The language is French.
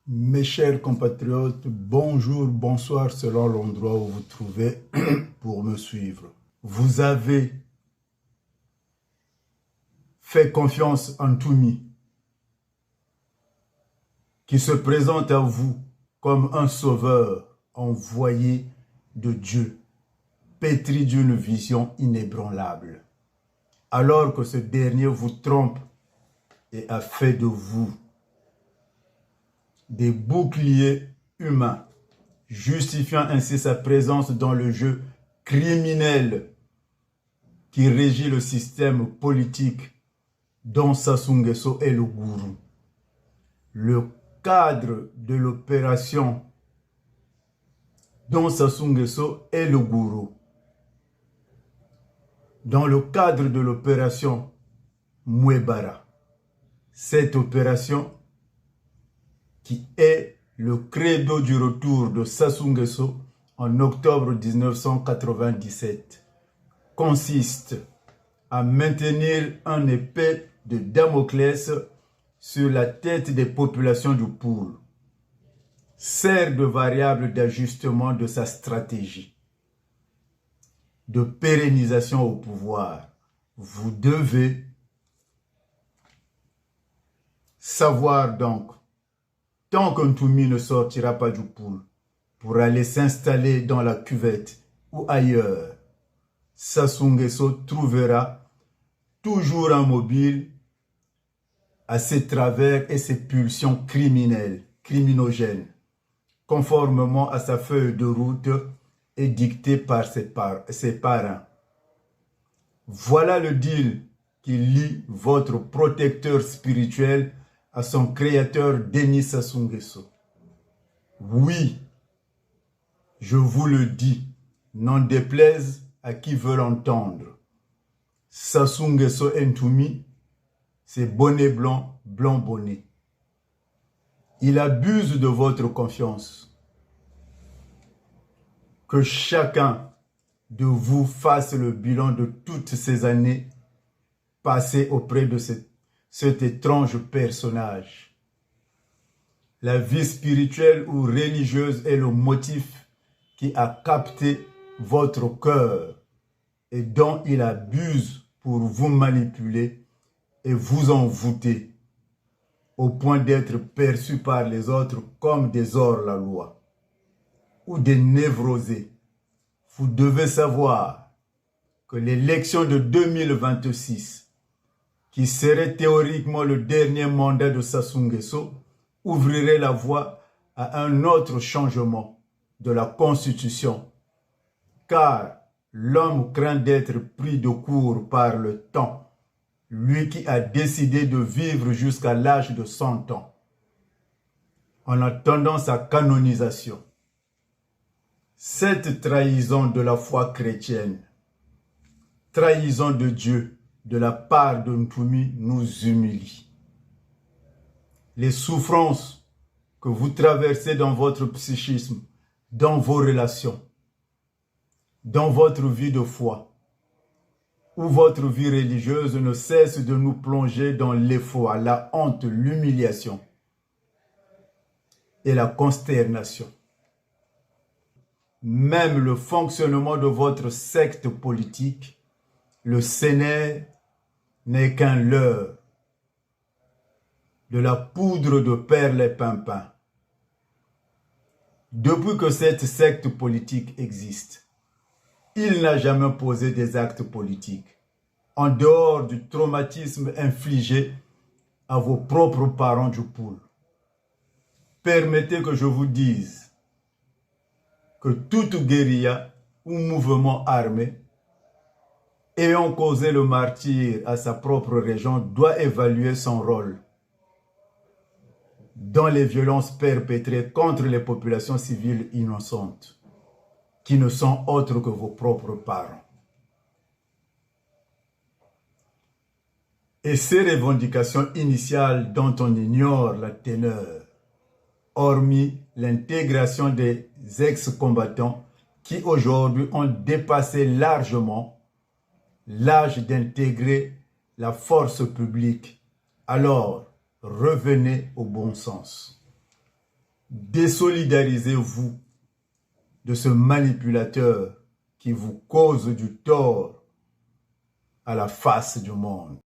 Mes chers compatriotes, bonjour, bonsoir selon l'endroit où vous trouvez pour me suivre. Vous avez fait confiance en Toumi, qui se présente à vous comme un sauveur envoyé de Dieu, pétri d'une vision inébranlable, alors que ce dernier vous trompe et a fait de vous des boucliers humains, justifiant ainsi sa présence dans le jeu criminel qui régit le système politique dont Sassou Nguesso est le gourou. Le cadre de l'opération dont Sassou Nguesso est le gourou. Dans le cadre de l'opération Mouebara, cette opération qui est le credo du retour de Sassou Nguesso en octobre 1997, consiste à maintenir un épée de Damoclès sur la tête des populations du Poul, sert de variable d'ajustement de sa stratégie de pérennisation au pouvoir. Vous devez savoir donc, tant qu'un Toumi ne sortira pas du Poul pour aller s'installer dans la cuvette ou ailleurs, Sassou Nguesso trouvera toujours un mobile à ses travers et ses pulsions criminogènes, conformément à sa feuille de route et dictée par ses parrains. Voilà le deal qui lie votre protecteur spirituel à son créateur Denis Sassou Nguesso. Oui, je vous le dis, n'en déplaise à qui veut l'entendre. Sassou Nguesso Ntoumi, c'est bonnet blanc, blanc bonnet. Il abuse de votre confiance. Que chacun de vous fasse le bilan de toutes ces années passées auprès de cet étrange personnage. La vie spirituelle ou religieuse est le motif qui a capté votre cœur et dont il abuse pour vous manipuler et vous envoûter, au point d'être perçu par les autres comme des hors-la-loi ou des névrosés. Vous devez savoir que l'élection de 2026, qui serait théoriquement le dernier mandat de Sassou Nguesso, ouvrirait la voie à un autre changement de la Constitution, car l'homme craint d'être pris de court par le temps, lui qui a décidé de vivre jusqu'à l'âge de 100 ans, en attendant sa canonisation. Cette trahison de la foi chrétienne, trahison de Dieu de la part de Ntoumi nous humilie. Les souffrances que vous traversez dans votre psychisme, dans vos relations, dans votre vie de foi ou votre vie religieuse ne cessent de nous plonger dans l'effroi, la honte, l'humiliation et la consternation. Même le fonctionnement de votre secte politique, le CNR, n'est qu'un leurre, de la poudre de perlimpinpin. Depuis que cette secte politique existe, il n'a jamais posé des actes politiques, en dehors du traumatisme infligé à vos propres parents du Poul. Permettez que je vous dise que toute guérilla ou mouvement armé ayant causé le martyre à sa propre région doit évaluer son rôle dans les violences perpétrées contre les populations civiles innocentes, qui ne sont autres que vos propres parents. Et ces revendications initiales dont on ignore la teneur, hormis l'intégration des ex-combattants qui aujourd'hui ont dépassé largement l'âge d'intégrer la force publique. Alors, revenez au bon sens. Désolidarisez-vous de ce manipulateur qui vous cause du tort à la face du monde.